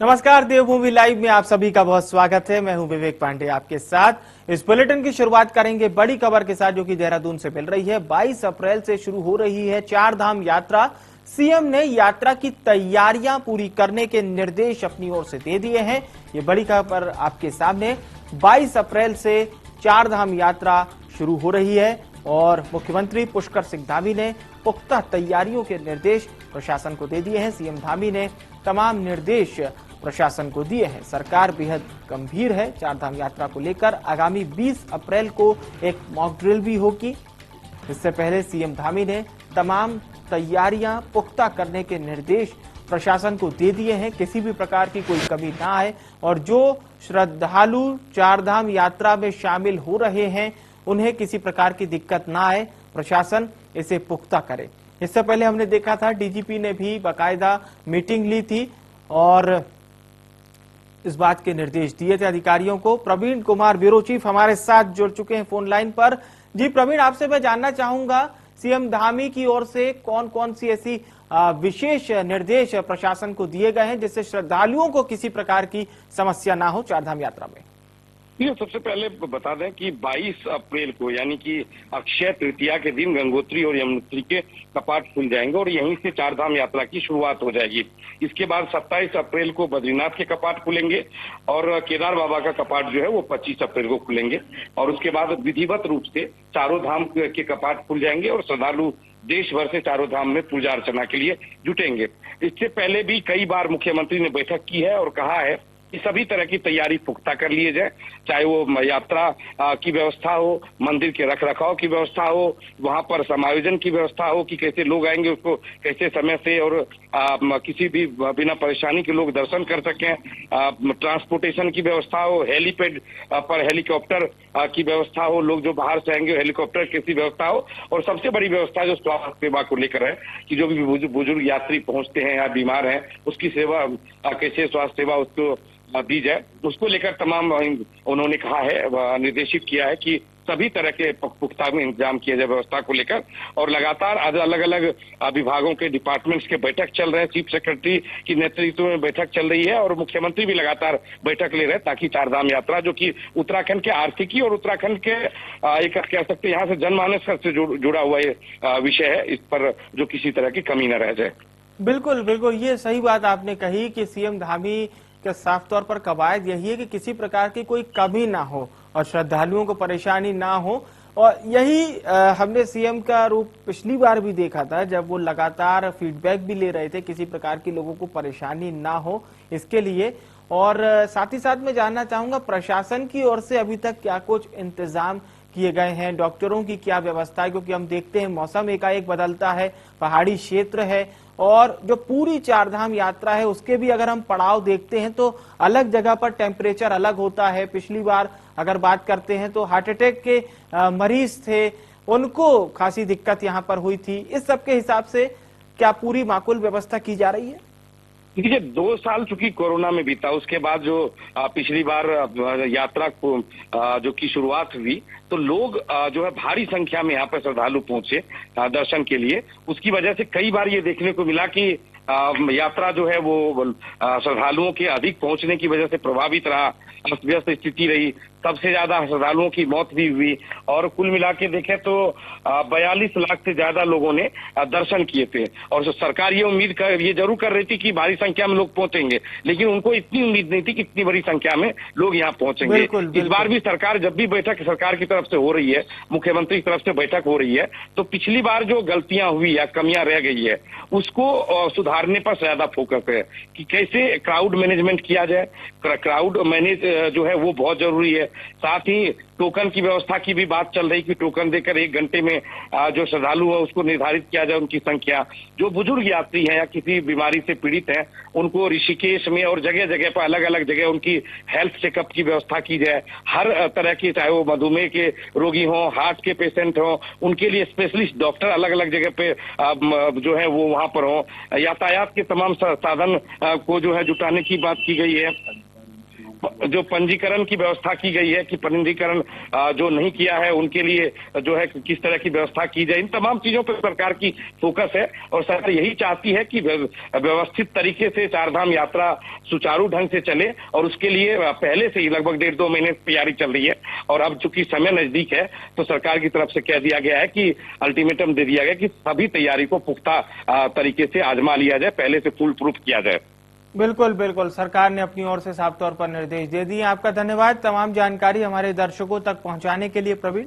नमस्कार, देवभूमि लाइव में आप सभी का बहुत स्वागत है। मैं हूं विवेक पांडे आपके साथ। इस बुलेटिन की शुरुआत करेंगे बड़ी खबर के साथ जो कि देहरादून से मिल रही है। 22 अप्रैल से शुरू हो रही है चार धाम यात्रा। सीएम ने यात्रा की तैयारियां पूरी करने के निर्देश अपनी ओर से दे दिए हैं। ये बड़ी खबर आपके सामने। 22 अप्रैल से चार धाम यात्रा शुरू हो रही है और मुख्यमंत्री पुष्कर सिंह धामी ने पुख्ता तैयारियों के निर्देश प्रशासन को दे दिए हैं। सीएम धामी ने तमाम निर्देश प्रशासन को दिए हैं। सरकार बेहद गंभीर है चार धाम यात्रा को लेकर। आगामी 20 अप्रैल को एक मॉक ड्रिल भी होगी। इससे पहले सीएम धामी ने तमाम तैयारियां पुख्ता करने के निर्देश प्रशासन को दे दिए हैं। किसी भी प्रकार की कोई कमी ना आए और जो श्रद्धालु चार धाम यात्रा में शामिल हो रहे हैं उन्हें किसी प्रकार की दिक्कत ना आए, प्रशासन इसे पुख्ता करे। इससे पहले हमने देखा था डीजीपी ने भी बाकायदा मीटिंग ली थी और इस बात के निर्देश दिए थे अधिकारियों को। प्रवीण कुमार ब्यूरो चीफ हमारे साथ जुड़ चुके हैं फोन लाइन पर। जी प्रवीण, आपसे मैं जानना चाहूंगा सीएम धामी की ओर से कौन कौन सी ऐसी विशेष निर्देश प्रशासन को दिए गए हैं जिससे श्रद्धालुओं को किसी प्रकार की समस्या ना हो चार धाम यात्रा में। सबसे पहले बता दें कि 22 अप्रैल को यानी कि अक्षय तृतीया के दिन गंगोत्री और यमुनोत्री के कपाट खुल जाएंगे और यहीं से चार धाम यात्रा की शुरुआत हो जाएगी। इसके बाद 27 अप्रैल को बद्रीनाथ के कपाट खुलेंगे और केदार बाबा का कपाट जो है वो 25 अप्रैल को खुलेंगे और उसके बाद विधिवत रूप से चारों धाम के कपाट खुल जाएंगे और श्रद्धालु देश भर से चारों धाम में पूजा अर्चना के लिए जुटेंगे। इससे पहले भी कई बार मुख्यमंत्री ने बैठक की है और कहा है कि सभी तरह की तैयारी पुख्ता कर लिए जाए, चाहे वो यात्रा की व्यवस्था हो, मंदिर के रख रखाव की व्यवस्था हो, वहां पर समायोजन की व्यवस्था हो कि कैसे लोग आएंगे उसको कैसे समय से और किसी भी बिना परेशानी के लोग दर्शन कर सकें, ट्रांसपोर्टेशन की व्यवस्था हो, हेलीपैड पर हेलीकॉप्टर की व्यवस्था हो, लोग जो बाहर से आएंगे हेलीकॉप्टर की व्यवस्था हो और सबसे बड़ी व्यवस्था जो स्वास्थ्य सेवा को लेकर है कि जो भी बुजुर्ग यात्री पहुंचते हैं या बीमार हैं उसकी सेवा कैसे स्वास्थ्य सेवा उसको दी जाए, उसको लेकर तमाम उन्होंने कहा है, निर्देशित किया है कि सभी तरह के पुख्ता में इंतजाम किया जाए व्यवस्था को लेकर। और लगातार आज अलग अलग विभागों के डिपार्टमेंट्स के बैठक चल रहे हैं, चीफ सेक्रेटरी की नेतृत्व में बैठक चल रही है और मुख्यमंत्री भी लगातार बैठक ले रहे हैं ताकि चार धाम यात्रा जो कि उत्तराखंड के आर्थिकी और उत्तराखंड के एक कह सकते हैं यहाँ से जनमानस से जुड़ा हुआ विषय है, इस पर जो किसी तरह की कमी न रह जाए। बिल्कुल बिल्कुल, ये सही बात आपने कही कि सीएम धामी का साफ तौर पर कवायद यही है कि किसी प्रकार की कोई कमी ना हो और श्रद्धालुओं को परेशानी ना हो। और यही हमने सीएम का रूप पिछली बार भी देखा था जब वो लगातार फीडबैक भी ले रहे थे किसी प्रकार की लोगों को परेशानी ना हो इसके लिए। और साथ ही साथ मैं जानना चाहूंगा प्रशासन की ओर से अभी तक क्या कुछ इंतजाम किए गए हैं, डॉक्टरों की क्या व्यवस्था है, क्योंकि हम देखते हैं मौसम एकाएक बदलता है, पहाड़ी क्षेत्र है और जो पूरी चार धाम यात्रा है उसके भी अगर हम पड़ाव देखते हैं तो अलग जगह पर टेम्परेचर अलग होता है। पिछली बार अगर बात करते हैं तो हार्ट अटैक के मरीज थे, उनको खासी दिक्कत यहाँ पर हुई थी। इस सब के हिसाब से क्या पूरी माकूल व्यवस्था की जा रही है? देखिए 2 साल चूंकि कोरोना में बीता, उसके बाद जो पिछली बार यात्रा को जो की शुरुआत हुई तो लोग जो है भारी संख्या में यहाँ पर श्रद्धालु पहुंचे दर्शन के लिए। उसकी वजह से कई बार ये देखने को मिला कि यात्रा जो है वो श्रद्धालुओं के अधिक पहुंचने की वजह से प्रभावित रहा, अस्त व्यस्त स्थिति रही, सबसे ज्यादा श्रद्धालुओं की मौत भी हुई और कुल मिला के देखें तो 42 लाख से ज्यादा लोगों ने दर्शन किए थे। और सरकार ये जरूर कर रही थी कि भारी संख्या में लोग पहुंचेंगे, लेकिन उनको इतनी उम्मीद नहीं थी कि इतनी बड़ी संख्या में लोग यहाँ पहुंचेंगे। इस बार भी सरकार जब भी बैठक सरकार की तरफ से हो रही है, मुख्यमंत्री की तरफ से बैठक हो रही है, तो पिछली बार जो गलतियां हुई या कमियां रह गई है उसको सुधारने पर ज्यादा फोकस है कि कैसे क्राउड मैनेजमेंट किया जाए। क्राउड मैनेज जो है वो बहुत जरूरी है। साथ ही टोकन की व्यवस्था की भी बात चल रही कि टोकन देकर 1 घंटे में जो श्रद्धालु है उसको निर्धारित किया जाए उनकी संख्या। जो बुजुर्ग यात्री हैं या किसी बीमारी से पीड़ित हैं उनको ऋषिकेश में और जगह जगह पर अलग अलग जगह उनकी हेल्थ चेकअप की व्यवस्था की जाए। हर तरह की, चाहे वो मधुमेह के रोगी हों, हार्ट के पेशेंट हों, उनके लिए स्पेशलिस्ट डॉक्टर अलग अलग जगह पे जो है वो वहां पर हों। यातायात के तमाम साधन को जो है जुटाने की बात की गई है। जो पंजीकरण की व्यवस्था की गई है कि पंजीकरण जो नहीं किया है उनके लिए जो है किस तरह की व्यवस्था की जाए, इन तमाम चीजों पर सरकार की फोकस है। और सरकार यही चाहती है कि व्यवस्थित तरीके से चारधाम यात्रा सुचारू ढंग से चले, और उसके लिए पहले से ही लगभग 1.5-2 महीने से तैयारी चल रही है। और अब चूंकि समय नजदीक है तो सरकार की तरफ से कह दिया गया है कि अल्टीमेटम दे दिया गया कि सभी तैयारी को पुख्ता तरीके से आजमा लिया जाए, पहले से फुल प्रूफ किया जाए। बिल्कुल बिल्कुल, सरकार ने अपनी ओर से साफ तौर पर निर्देश दे दिए। आपका धन्यवाद तमाम जानकारी हमारे दर्शकों तक पहुंचाने के लिए प्रवीण।